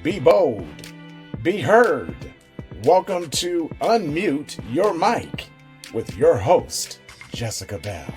Be bold. Be heard. Welcome to Unmute Your Mic with your host, Jessica Bell.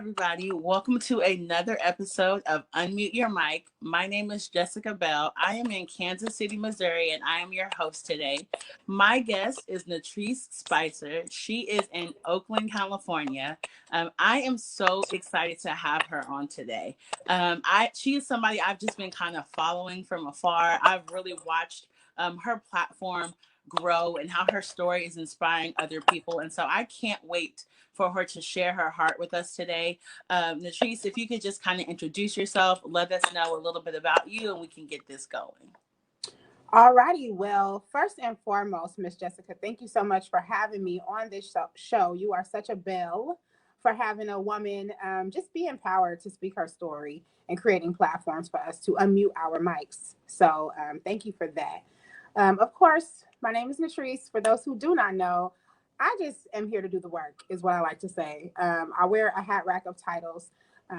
Everybody, welcome to another episode of Unmute Your Mic. My name is Jessica Bell. I am in Kansas City, Missouri, and I am your host today. My guest is Natriece Spicer. She is in Oakland, California. I am so excited to have her on today. She is somebody I've just been kind of following from afar. I've really watched her platform grow and how her story is inspiring other people. And so I can't wait for her to share her heart with us today. Natriece, if you could just kind of introduce yourself, let us know a little bit about you, and we can get this going. All righty. Well, first and foremost, Miss Jessica, thank you so much for having me on this show. You are such a belle for having a woman just be empowered to speak her story and creating platforms for us to unmute our mics. So thank you for that. Of course, my name is Natriece. For those who do not know, I just am here to do the work, is what I like to say. I wear a hat rack of titles,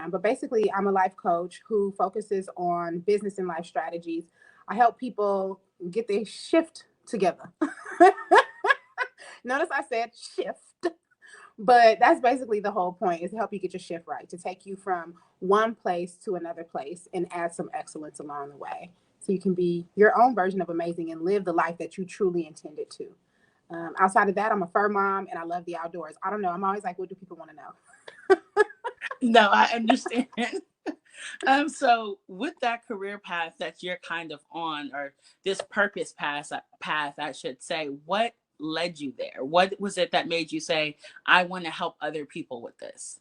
but basically, I'm a life coach who focuses on business and life strategies. I help people get their shift together. Notice I said shift, but that's basically the whole point, is to help you get your shift right, to take you from one place to another place and add some excellence along the way. So you can be your own version of amazing and live the life that you truly intended to. Outside of that, I'm a fur mom and I love the outdoors. I don't know. I'm always like, what do people want to know? No, I understand. So with that career path that you're kind of on, or this purpose path, I should say, what led you there? What was it that made you say, I want to help other people with this?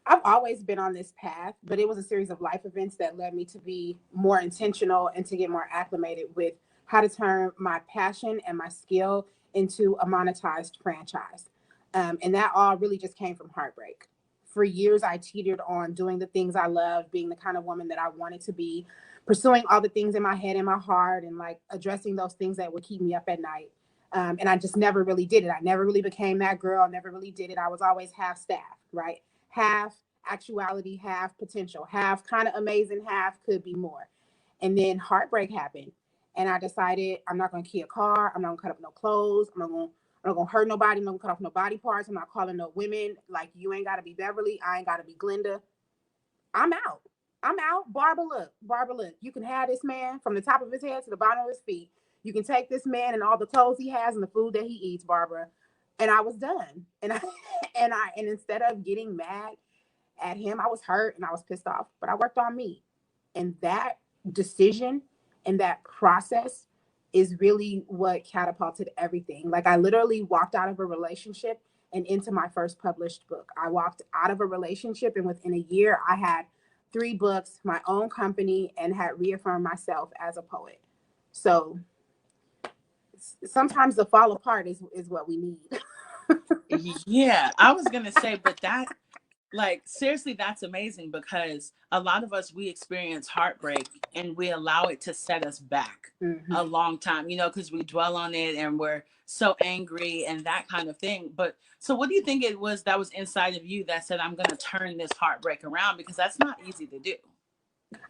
I've always been on this path, but it was a series of life events that led me to be more intentional and to get more acclimated with how to turn my passion and my skill into a monetized franchise. And that all really just came from heartbreak. For years, I teetered on doing the things I love, being the kind of woman that I wanted to be, pursuing all the things in my head and my heart, and like addressing those things that would keep me up at night. And I just never really did it. I never really became that girl. I never really did it. I was always half staff, right? Half actuality, half potential, half kind of amazing, half could be more. And then heartbreak happened. And I decided I'm not going to key a car. I'm not going to cut up no clothes. I'm not gonna hurt nobody. I'm not gonna cut off no body parts. I'm not calling no women. Like, you ain't gotta be Beverly. I ain't gotta be Glenda. I'm out. I'm out. Barbara, look. You can have this man from the top of his head to the bottom of his feet. You can take this man and all the clothes he has and the food that he eats, Barbara. And I was done. And instead of getting mad at him, I was hurt and I was pissed off. But I worked on me. And that decision and that process is really what catapulted everything. Like, I literally walked out of a relationship and into my first published book. I walked out of a relationship, and within a year, I had 3 books, my own company, and had reaffirmed myself as a poet. So sometimes the fall apart is what we need. Yeah, I was going to say, but that, like, seriously, that's amazing, because a lot of us, we experience heartbreak and we allow it to set us back Mm-hmm. a long time, because we dwell on it and we're so angry and that kind of thing. But so what do you think it was that was inside of you that said, I'm going to turn this heartbreak around? Because that's not easy to do.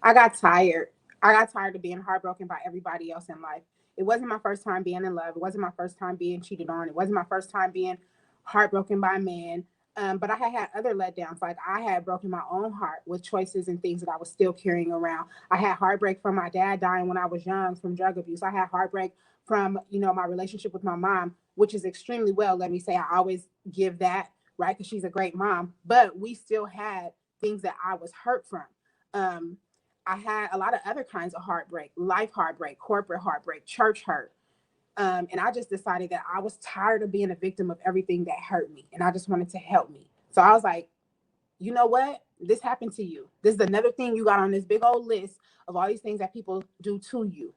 I got tired. I got tired of being heartbroken by everybody else in life. It wasn't my first time being in love. It wasn't my first time being cheated on. It wasn't my first time being heartbroken by a man. But I had other letdowns. Like, I had broken my own heart with choices and things that I was still carrying around. I had heartbreak from my dad dying when I was young from drug abuse. I had heartbreak from, my relationship with my mom, which is extremely well. Let me say, I always give that, right? Because she's a great mom. But we still had things that I was hurt from. Um, I had a lot of other kinds of heartbreak, life heartbreak, corporate heartbreak, church hurt. And I just decided that I was tired of being a victim of everything that hurt me. And I just wanted to help me. So I was like, you know what? This happened to you. This is another thing you got on this big old list of all these things that people do to you.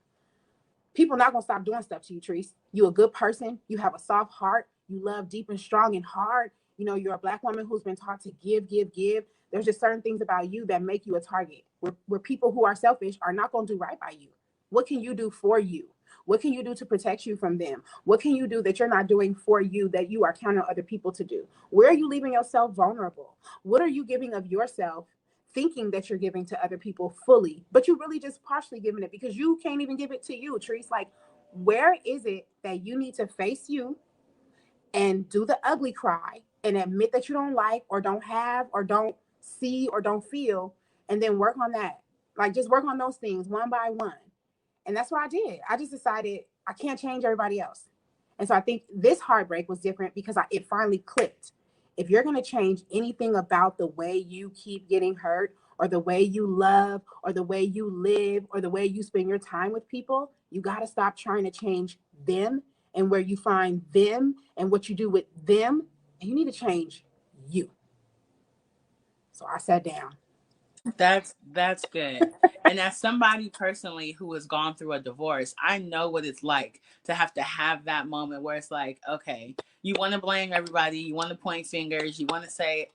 People not going to stop doing stuff to you, Treese. You a good person. You have a soft heart. You love deep and strong and hard. You're a Black woman who's been taught to give, give, give. There's just certain things about you that make you a target where people who are selfish are not going to do right by you. What can you do for you? What can you do to protect you from them? What can you do that you're not doing for you that you are counting on other people to do? Where are you leaving yourself vulnerable? What are you giving of yourself, thinking that you're giving to other people fully, but you really just partially giving it because you can't even give it to you, Treese? Like, where is it that you need to face you and do the ugly cry and admit that you don't like or don't have or don't see or don't feel, and then work on that? Like, just work on those things one by one. And that's what I did. I just decided I can't change everybody else. And so I think this heartbreak was different because it finally clicked. If you're going to change anything about the way you keep getting hurt or the way you love or the way you live or the way you spend your time with people, you got to stop trying to change them and where you find them and what you do with them. And you need to change you. So I sat down. That's good. And as somebody personally who has gone through a divorce, I know what it's like to have that moment where it's like, okay, you want to blame everybody, you want to point fingers, you want to say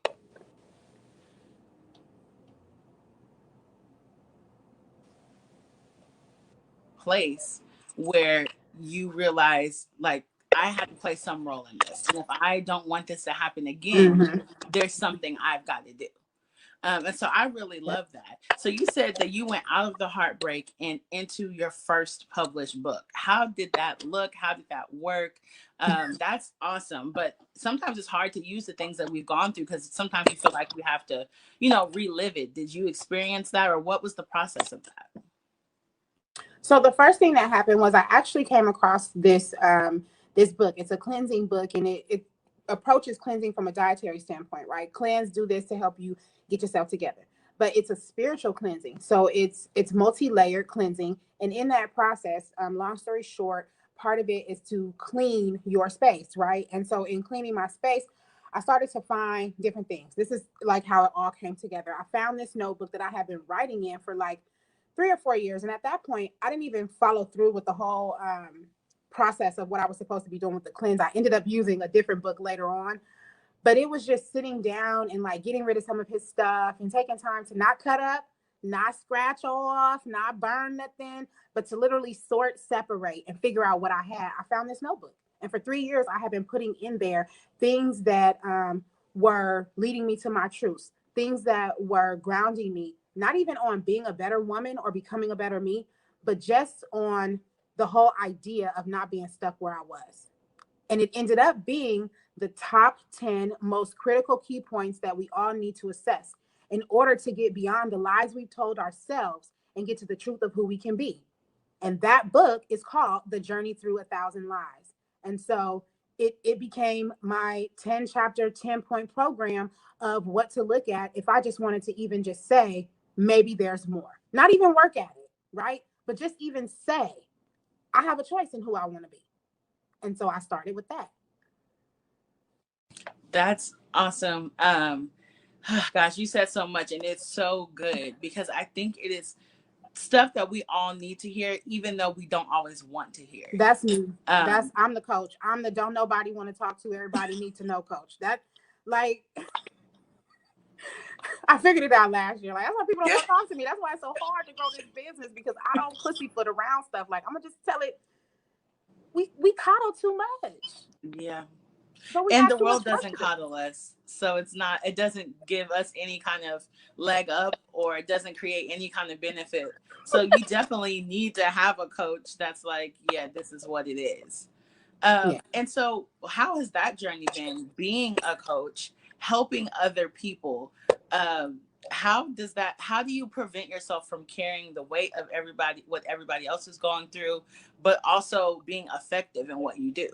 place where you realize like I had to play some role in this. And if I don't want this to happen again, Mm-hmm. there's something I've got to do. And so I really love that. So you said that you went out of the heartbreak and into your first published book. How did that look? How did that work? That's awesome. But sometimes it's hard to use the things that we've gone through because sometimes we feel like we have to, relive it. Did you experience that, or what was the process of that? So the first thing that happened was I actually came across this book. It's a cleansing book, and it approaches cleansing from a dietary standpoint, right? Cleanse, do this to help you get yourself together. But it's a spiritual cleansing, so it's multi-layered cleansing, and in that process, long story short, part of it is to clean your space, right? And so in cleaning my space, I started to find different things. This is like how it all came together. I found this notebook that I had been writing in for like 3 or 4 years. And at that point, I didn't even follow through with the whole process of what I was supposed to be doing with the cleanse. I ended up using a different book later on, but it was just sitting down and like getting rid of some of his stuff and taking time to not cut up, not scratch off, not burn nothing, but to literally sort, separate, and figure out what I had. I found this notebook. And for 3 years, I have been putting in there things that were leading me to my truths, things that were grounding me, not even on being a better woman or becoming a better me, but just on the whole idea of not being stuck where I was. And it ended up being the top 10 most critical key points that we all need to assess in order to get beyond the lies we've told ourselves and get to the truth of who we can be. And that book is called The Journey Through a Thousand Lies. And so it became my 10 chapter, 10-point program of what to look at if I just wanted to even just say, maybe there's more. Not even work at it, right? But just even say, I have a choice in who I want to be. And so I started with that. That's awesome. Gosh, you said so much, and it's so good because I think it is stuff that we all need to hear, even though we don't always want to hear it. That's me. I'm the coach. I'm the don't nobody want to talk to, everybody need to know coach. That, like, I figured it out last year. Like, that's why people don't want to talk to me. That's why it's so hard to grow this business, because I don't pussyfoot around stuff. Like, I'm gonna just tell it. We coddle too much. Yeah. So And the world doesn't coddle us, so it doesn't give us any kind of leg up, or it doesn't create any kind of benefit. So you definitely need to have a coach that's like, yeah, this is what it is. Yeah. And so how has that journey been, being a coach, helping other people? How do you prevent yourself from carrying the weight of what everybody else is going through, but also being effective in what you do?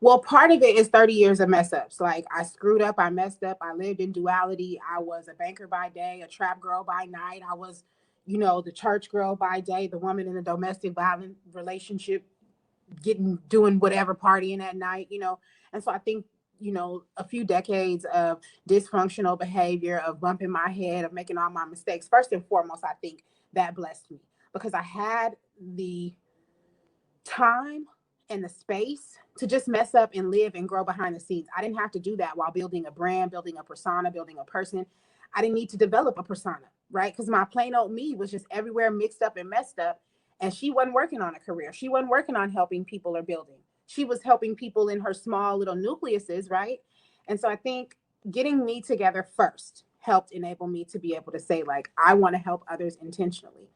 Well, part of it is 30 years of mess ups. Like, I screwed up, I messed up, I lived in duality. I was a banker by day, a trap girl by night. I was, the church girl by day, the woman in a domestic violent relationship, doing whatever, partying at night. And so I think, a few decades of dysfunctional behavior, of bumping my head, of making all my mistakes. First and foremost, I think that blessed me because I had the time and the space to just mess up and live and grow behind the scenes. I didn't have to do that while building a brand, building a persona, building a person. I didn't need to develop a persona, right? Because my plain old me was just everywhere mixed up and messed up. and she wasn't working on a career. She wasn't working on helping people or building. She was helping people in her small little nucleuses, right? And so I think getting me together first helped enable me to be able to say, like, I want to help others intentionally.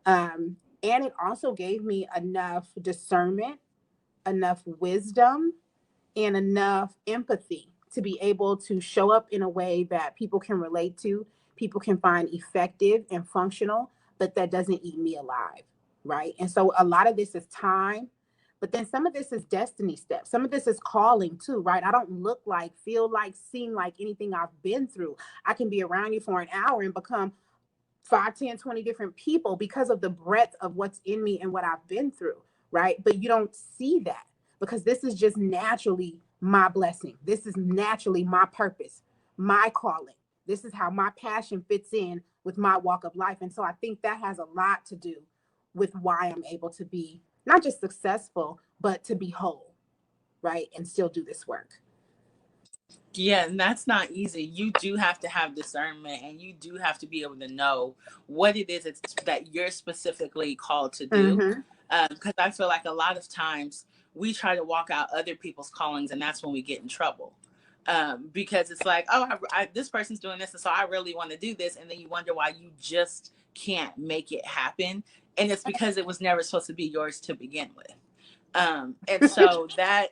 And it also gave me enough discernment, enough wisdom, and enough empathy to be able to show up in a way that people can relate to, people can find effective and functional, but that doesn't eat me alive, right? And so a lot of this is time, but then some of this is destiny steps. Some of this is calling too, right? I don't look like, feel like, seem like anything I've been through. I can be around you for an hour and become 5, 10, 20 different people because of the breadth of what's in me and what I've been through, right? But you don't see that because this is just naturally my blessing. This is naturally my purpose, my calling. This is how my passion fits in with my walk of life. And so I think that has a lot to do with why I'm able to be not just successful, but to be whole, right? And still do this work. Yeah, and that's not easy. You do have to have discernment, and you do have to be able to know what it is that you're specifically called to do. Because I feel like a lot of times we try to walk out other people's callings, and that's when we get in trouble. Because it's like, oh, this person's doing this, and so I really want to do this, and then you wonder why you just can't make it happen, and it's because it was never supposed to be yours to begin with. And so that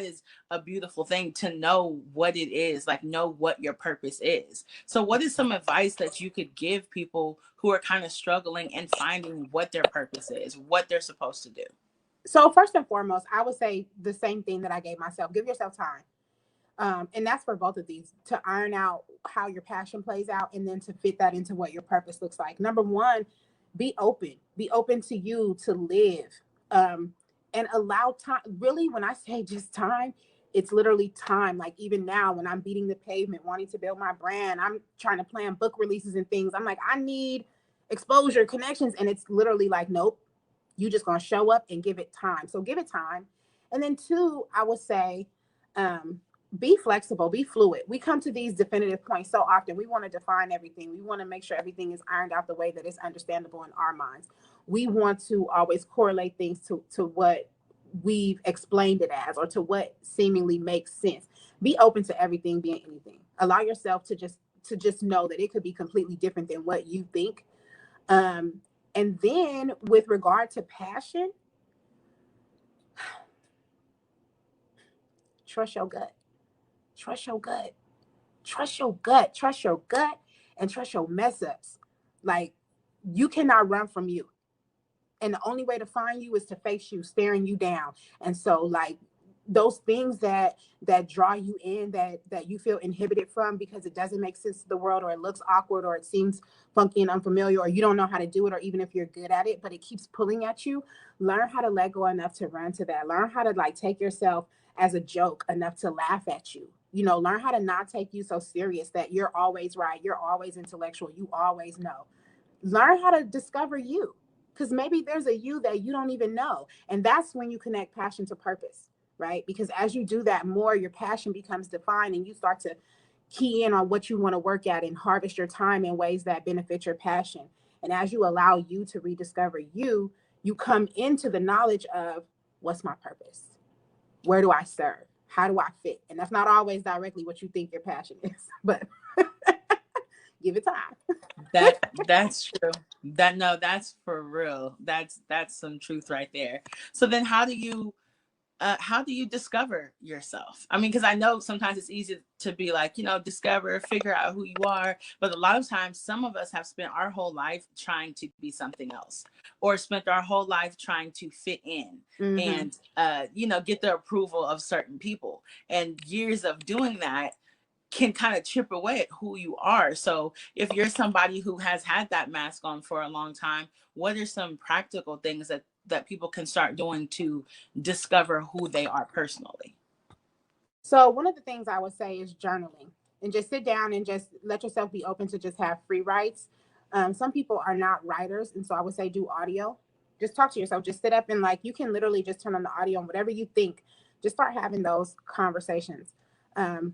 is a beautiful thing to know what it is, like know what your purpose is. So what is some advice that you could give people who are kind of struggling and finding what their purpose is, what they're supposed to do? So first and foremost, I would say the same thing that I gave myself. Give yourself time. And that's for both of these, to iron out how your passion plays out and then to fit that into what your purpose looks like. Number one, be open to you to live, and allow time. Really, when I say just time, it's literally time. Like even now when I'm beating the pavement, wanting to build my brand, I'm trying to plan book releases and things. I'm like, I need exposure, connections. And it's literally like, nope, you just going to show up and give it time. So give it time. And then two, I would say, be flexible, be fluid. We come to these definitive points so often. We want to define everything. We want to make sure everything is ironed out the way that it's understandable in our minds. We want to always correlate things to what we've explained it as, or to what seemingly makes sense. Be open to everything being anything. Allow yourself to just know that it could be completely different than what you think. And then with regard to passion, trust your gut. Trust your gut. Trust your gut. Trust your gut and trust your mess ups. Like, you cannot run from you. And the only way to find you is to face you, staring you down. And so, like, those things that draw you in, that you feel inhibited from because it doesn't make sense to the world, or it looks awkward, or it seems funky and unfamiliar, or you don't know how to do it, or even if you're good at it, but it keeps pulling at you, learn how to let go enough to run to that. Learn how to like take yourself as a joke enough to laugh at you. You know, learn how to not take you so serious that you're always right, you're always intellectual, you always know. Learn how to discover you, because maybe there's a you that you don't even know. And that's when you connect passion to purpose, right? Because as you do that more, your passion becomes defined and you start to key in on what you want to work at and harvest your time in ways that benefit your passion. And as you allow you to rediscover you, you come into the knowledge of, what's my purpose? Where do I serve? How do I fit? And that's not always directly what you think your passion is, but give it time. That's true. That's for real. That's some truth right there. So then how do you discover yourself? I mean, because I know sometimes it's easy to be like, discover, figure out who you are. But a lot of times, some of us have spent our whole life trying to be something else, or spent our whole life trying to fit in and, get the approval of certain people. And years of doing that can kind of chip away at who you are. So if you're somebody who has had that mask on for a long time, what are some practical things that people can start doing to discover who they are personally? So one of the things I would say is journaling, and just sit down and just let yourself be open to just have free writes. Some people are not writers. And so I would say do audio. Just talk to yourself. Just sit up and like, you can literally just turn on the audio and whatever you think, just start having those conversations.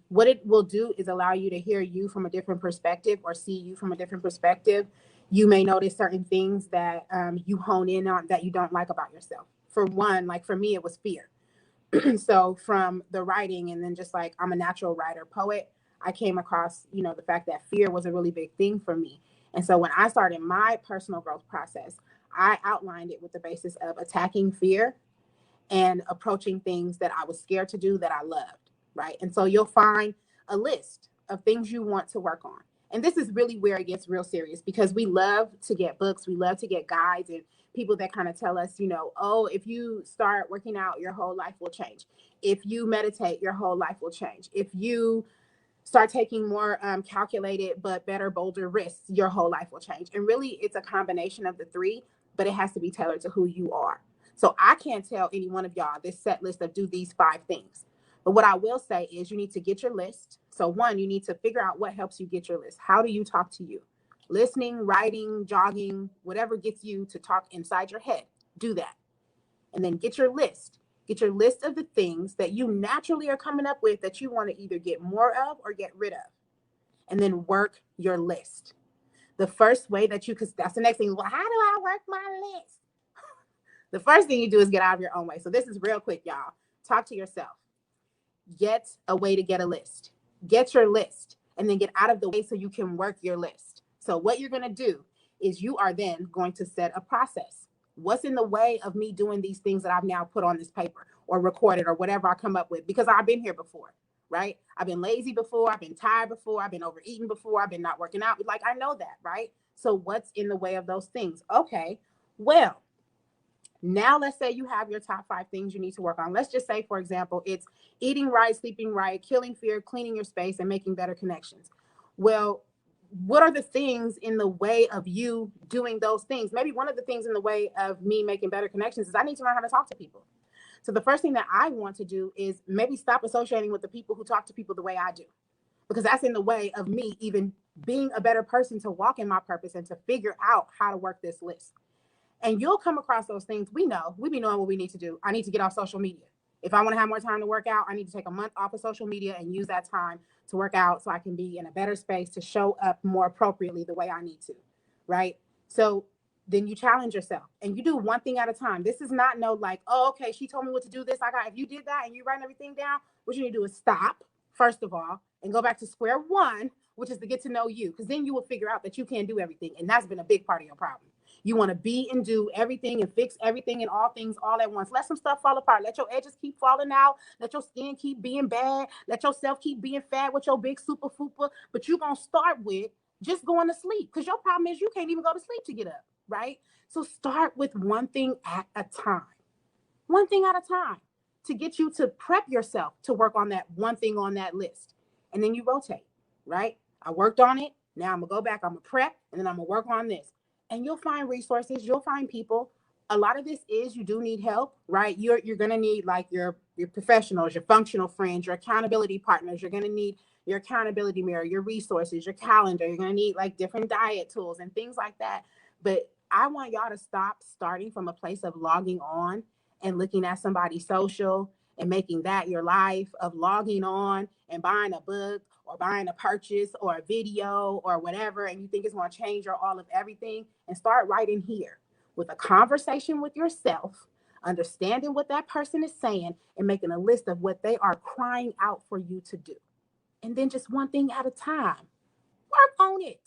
What it will do is allow you to hear you from a different perspective, or see you from a different perspective. You may notice certain things that you hone in on that you don't like about yourself. For one, like for me, it was fear. So from the writing, and then just like I'm a natural writer poet, I came across, the fact that fear was a really big thing for me. And so when I started my personal growth process, I outlined it with the basis of attacking fear and approaching things that I was scared to do that I loved, right? And so you'll find a list of things you want to work on. And this is really where it gets real serious, because we love to get books, we love to get guides and people that kind of tell us, oh, if you start working out, your whole life will change. If you meditate, your whole life will change. If you start taking more calculated but better, bolder risks, your whole life will change. And really, it's a combination of the three, but it has to be tailored to who you are. So I can't tell any one of y'all this set list of do these 5 things. But what I will say is you need to get your list. So one, you need to figure out what helps you get your list. How do you talk to you? Listening, writing, jogging, whatever gets you to talk inside your head, do that. And then get your list. Get your list of the things that you naturally are coming up with that you want to either get more of or get rid of. And then work your list. The first way that because that's the next thing. Well, how do I work my list? The first thing you do is get out of your own way. So this is real quick, y'all. Talk to yourself. Get a way to get a list. Get your list and then get out of the way so you can work your list. So what you're going to do is you are then going to set a process. What's in the way of me doing these things that I've now put on this paper or recorded or whatever I come up with? Because I've been here before, right? I've been lazy before. I've been tired before. I've been overeating before. I've been not working out. Like, I know that, right? So what's in the way of those things? Okay, well, now let's say you have your top 5 things you need to work on. Let's just say, for example, it's eating right, sleeping right, killing fear, cleaning your space, and making better connections. Well, what are the things in the way of you doing those things? Maybe one of the things in the way of me making better connections is I need to learn how to talk to people. So the first thing that I want to do is maybe stop associating with the people who talk to people the way I do, because that's in the way of me even being a better person to walk in my purpose and to figure out how to work this list. And you'll come across those things. We be knowing what we need to do. I need to get off social media. If I want to have more time to work out, I need to take a month off of social media and use that time to work out so I can be in a better space to show up more appropriately the way I need to, right? So then you challenge yourself and you do one thing at a time. This is not like, oh, okay, she told me what to do this. If you did that and you write everything down, what you need to do is stop, first of all, and go back to square one, which is to get to know you, because then you will figure out that you can't do everything. And that's been a big part of your problem. You want to be and do everything and fix everything and all things all at once. Let some stuff fall apart. Let your edges keep falling out. Let your skin keep being bad. Let yourself keep being fat with your big super fupa. But you're going to start with just going to sleep, because your problem is you can't even go to sleep to get up, right? So start with one thing at a time. One thing at a time to get you to prep yourself to work on that one thing on that list. And then you rotate, right? I worked on it. Now I'm going to go back. I'm going to prep, and then I'm going to work on this. And you'll find resources, you'll find people. A lot of this is you do need help, right? You're going to need like your professionals, your functional friends, your accountability partners. You're going to need your accountability mirror, your resources, your calendar. You're going to need like different diet tools and things like that. But I want y'all to stop starting from a place of logging on and looking at somebody's social and making that your life, of logging on and buying a book or buying a purchase or a video or whatever, and you think it's going to change your all of everything, and start right in here with a conversation with yourself, understanding what that person is saying and making a list of what they are crying out for you to do. And then just one thing at a time, work on it.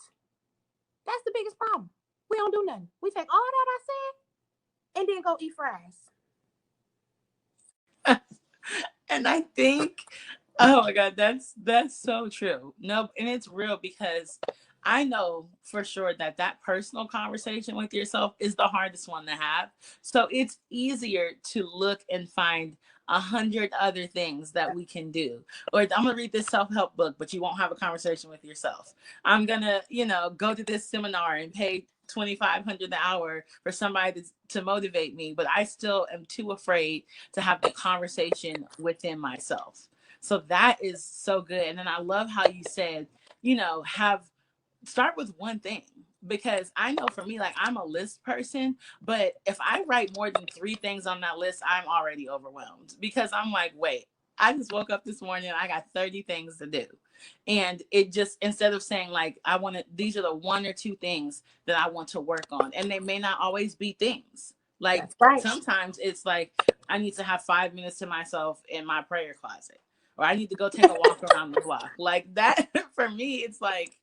That's the biggest problem. We don't do nothing. We take all that I said and then go eat fries. And I think, oh my God, that's so true. No, and it's real, because I know for sure that personal conversation with yourself is the hardest one to have. So it's easier to look and find 100 other things that we can do. Or I'm gonna read this self-help book, but you won't have a conversation with yourself. I'm gonna, go to this seminar and pay $2,500 an hour for somebody to motivate me, but I still am too afraid to have the conversation within myself. So that is so good. And then I love how you said, start with one thing, because I know for me, like, I'm a list person, but if I write more than 3 things on that list, I'm already overwhelmed, because I'm like, wait, I just woke up this morning and I got 30 things to do. And it just, instead of saying like, I want to, these are the one or two things that I want to work on. And they may not always be things. Like That's right. sometimes it's like, I need to have 5 minutes to myself in my prayer closet, or I need to go take a walk around the block. Like that for me, it's like,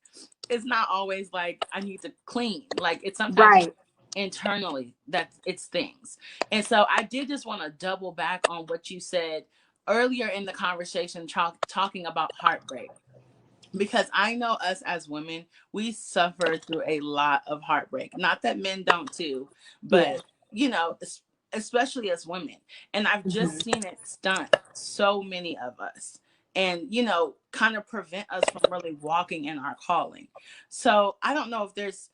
it's not always like I need to clean. Like it's sometimes Right. internally that it's things. And so I did just want to double back on what you said earlier in the conversation, talking about heartbreak, because I know us as women, we suffer through a lot of heartbreak. Not that men don't too, Yeah. but especially as women. And I've Hmm. just seen it stunt so many of us, and kind of prevent us from really walking in our calling. So I don't know if there's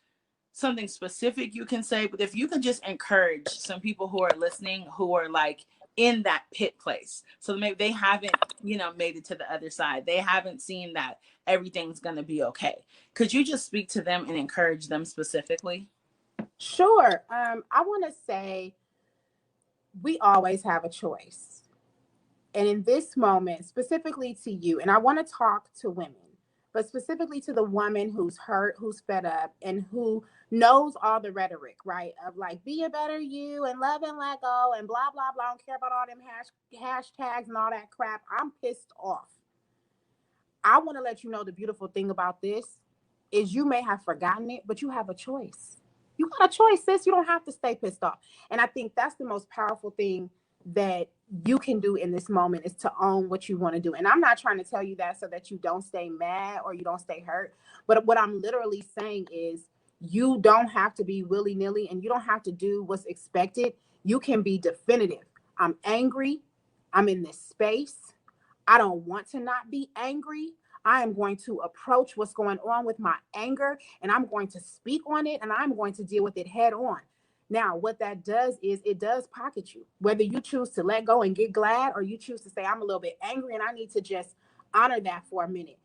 something specific you can say, but if you can just encourage some people who are listening, who are like in that pit place, so maybe they haven't made it to the other side, they haven't seen that everything's going to be okay. Could you just speak to them and encourage them specifically? Sure. I want to say we always have a choice. And in this moment, specifically to you, and I want to talk to women, but specifically to the woman who's hurt, who's fed up, and who knows all the rhetoric, right? Of like, be a better you and love and let go and blah, blah, blah. I don't care about all them hashtags and all that crap. I'm pissed off. I want to let you know the beautiful thing about this is you may have forgotten it, but you have a choice. You got a choice, sis. You don't have to stay pissed off. And I think that's the most powerful thing that you can do in this moment, is to own what you want to do. And I'm not trying to tell you that so that you don't stay mad or you don't stay hurt. But what I'm literally saying is you don't have to be willy-nilly and you don't have to do what's expected. You can be definitive. I'm angry. I'm in this space. I don't want to not be angry. I am going to approach what's going on with my anger and I'm going to speak on it and I'm going to deal with it head on. Now, what that does is it does pocket you, whether you choose to let go and get glad or you choose to say, I'm a little bit angry and I need to just honor that for a minute,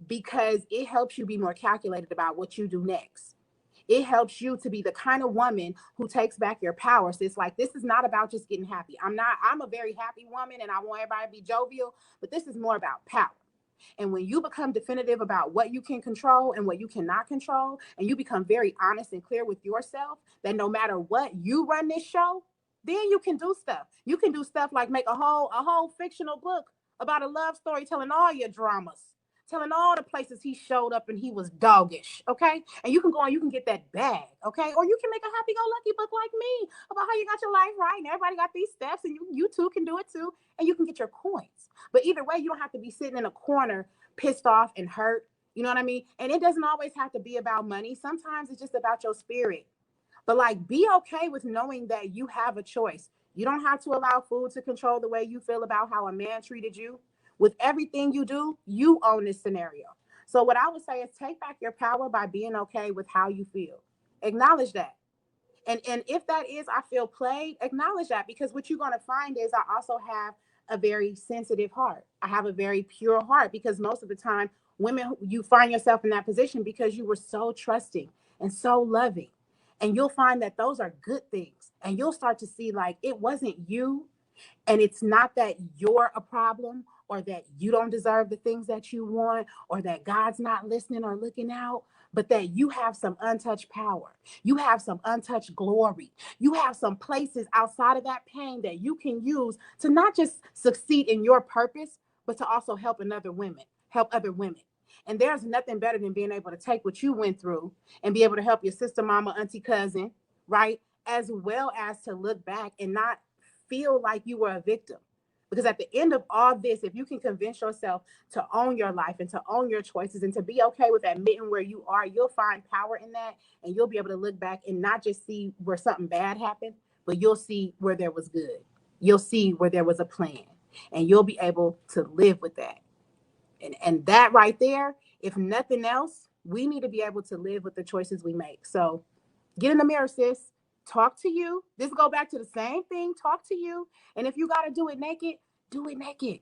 because it helps you be more calculated about what you do next. It helps you to be the kind of woman who takes back your power. So it's like, this is not about just getting happy. I'm a very happy woman and I want everybody to be jovial, but this is more about power. And when you become definitive about what you can control and what you cannot control, and you become very honest and clear with yourself that no matter what, you run this show, then you can do stuff. You can do stuff like make a whole fictional book about a love story, telling all your dramas, telling all the places he showed up and he was doggish, okay? And you can go and you can get that bag, okay? Or you can make a happy-go-lucky book like me about how you got your life right and everybody got these steps and you too can do it too, and you can get your coins. But either way, you don't have to be sitting in a corner pissed off and hurt. You know what I mean? And it doesn't always have to be about money. Sometimes it's just about your spirit. But like, be okay with knowing that you have a choice. You don't have to allow food to control the way you feel about how a man treated you. With everything you do, you own this scenario. So what I would say is take back your power by being okay with how you feel. Acknowledge that. And if that is, I feel played, acknowledge that, because what you're going to find is I also have a very sensitive heart. I have a very pure heart, because most of the time, women, you find yourself in that position because you were so trusting and so loving. And you'll find that those are good things. And you'll start to see like it wasn't you, and it's not that you're a problem or that you don't deserve the things that you want or that God's not listening or looking out, but that you have some untouched power. You have some untouched glory. You have some places outside of that pain that you can use to not just succeed in your purpose, but to also help other women. And there's nothing better than being able to take what you went through and be able to help your sister, mama, auntie, cousin, right? As well as to look back and not feel like you were a victim. Because at the end of all this, if you can convince yourself to own your life and to own your choices and to be okay with admitting where you are, you'll find power in that. And you'll be able to look back and not just see where something bad happened, but you'll see where there was good. You'll see where there was a plan. And you'll be able to live with that. And that right there, if nothing else, we need to be able to live with the choices we make. So get in the mirror, sis. Talk to you. This go back to the same thing. Talk to you. And if you got to do it naked, do it naked.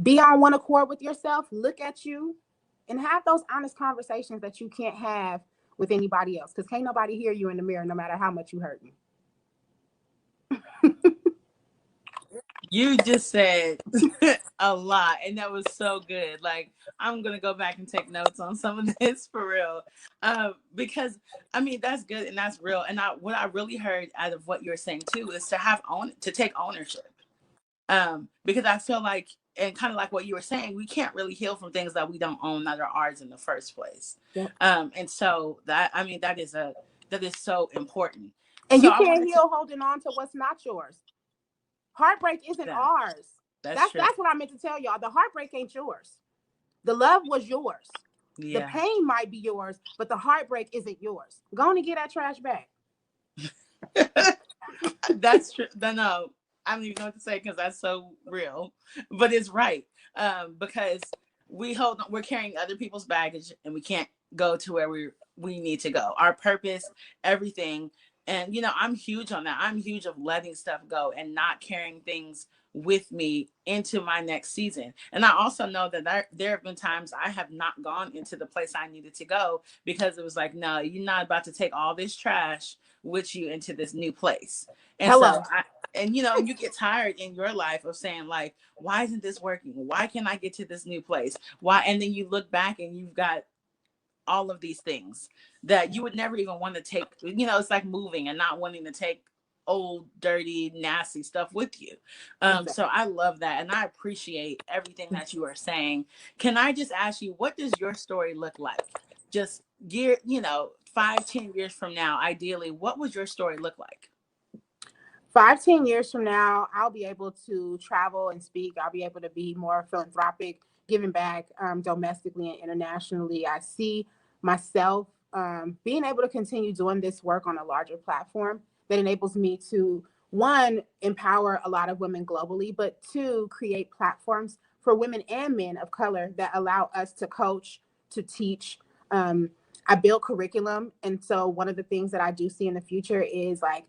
Be on one accord with yourself. Look at you and have those honest conversations that you can't have with anybody else, because can't nobody hear you in the mirror no matter how much you hurt me. You just said a lot, and that was so good. Like, I'm gonna go back and take notes on some of this for real, because I mean that's good and that's real. And what I really heard out of what you're saying too is to take ownership, because I feel like, and kind of like what you were saying, we can't really heal from things that we don't own, that are ours in the first place. Yep. And so that is so important. And So you I can't wanted heal holding on to what's not yours. Heartbreak isn't ours. That's true. That's what I meant to tell y'all. The heartbreak ain't yours. The love was yours. Yeah. The pain might be yours, but the heartbreak isn't yours. Go on and get that trash back. That's true. No, I don't even know what to say because that's so real, but it's right. Because we're carrying other people's baggage, and we can't go to where we need to go. Our purpose, everything. And I'm huge on that. I'm huge of letting stuff go and not carrying things with me into my next season. And I also know that there have been times I have not gone into the place I needed to go because it was like, no, you're not about to take all this trash with you into this new place. And Hello. you get tired in your life of saying like, why isn't this working? Why can't I get to this new place? Why? And then you look back and you've got all of these things that you would never even want to take. It's like moving and not wanting to take old, dirty, nasty stuff with you. Exactly. So I love that. And I appreciate everything that you are saying. Can I just ask you, what does your story look like? Just 5-10 years from now, ideally, what would your story look like? 5-10 years from now, I'll be able to travel and speak. I'll be able to be more philanthropic, giving back domestically and internationally. I see myself being able to continue doing this work on a larger platform that enables me to, one, empower a lot of women globally, but two, create platforms for women and men of color that allow us to coach, to teach. I build curriculum. And so one of the things that I do see in the future is like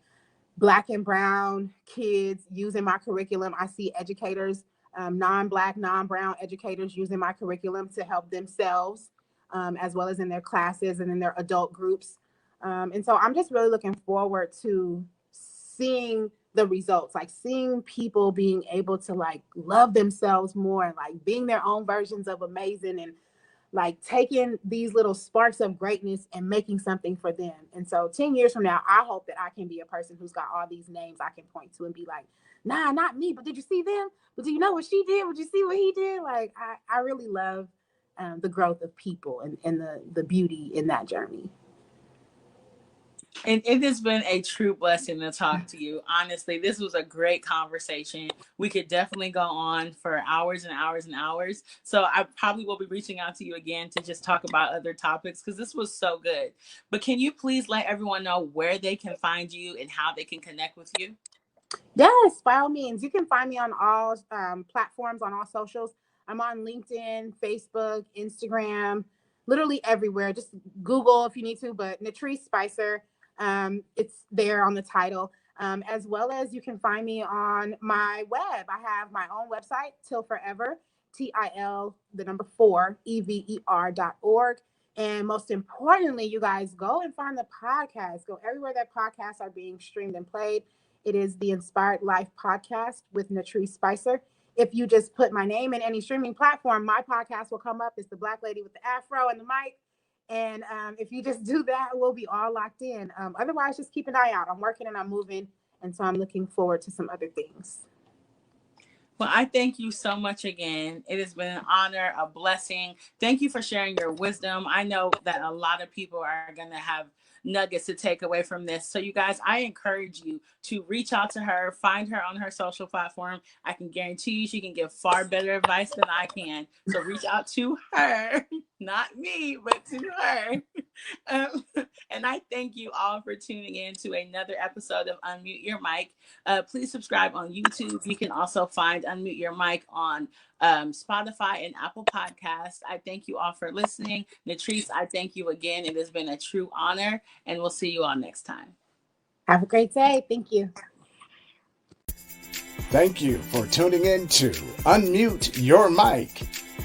Black and brown kids using my curriculum. I see educators, non-Black, non-brown educators using my curriculum to help themselves, as well as in their classes and in their adult groups. And so I'm just really looking forward to seeing the results, like seeing people being able to like love themselves more and like being their own versions of amazing, and like taking these little sparks of greatness and making something for them. And so 10 years from now, I hope that I can be a person who's got all these names I can point to and be like, nah, not me, but did you see them? But do you know what she did? Would you see what he did? Like, I really love the growth of people and the beauty in that journey. And it has been a true blessing to talk to you. Honestly, this was a great conversation. We could definitely go on for hours and hours and hours. So I probably will be reaching out to you again to just talk about other topics because this was so good. But can you please let everyone know where they can find you and how they can connect with you? Yes, by all means. You can find me on all platforms, on all socials. I'm on LinkedIn, Facebook, Instagram, literally everywhere. Just Google if you need to, but Natriece Spicer. It's there on the title, as well as you can find me on my web. I have my own website, Till Forever, TIL4EVER.org. And most importantly, you guys go and find the podcast. Go everywhere that podcasts are being streamed and played. It is the Inspired Life Podcast with Natriece Spicer. If you just put my name in any streaming platform, my podcast will come up. It's the Black lady with the afro and the mic. And if you just do that, we'll be all locked in. Otherwise, just keep an eye out. I'm working and I'm moving. And so I'm looking forward to some other things. Well, I thank you so much again. It has been an honor, a blessing. Thank you for sharing your wisdom. I know that a lot of people are going to have nuggets to take away from this. So you guys, I encourage you to reach out to her, find her on her social platform. I can guarantee you she can give far better advice than I can. So reach out to her, not me, but to her. And I thank you all for tuning in to another episode of Unmute Your Mic. Please subscribe on YouTube. You can also find Unmute Your Mic on Spotify and Apple Podcasts. I thank you all for listening. Natriece, I thank you again. It has been a true honor, and we'll see you all next time. Have a great day. Thank you. Thank you for tuning in to Unmute Your Mic.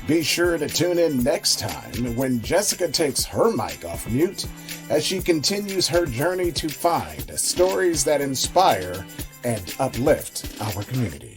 Be sure to tune in next time when Jessica takes her mic off mute as she continues her journey to find stories that inspire and uplift our community.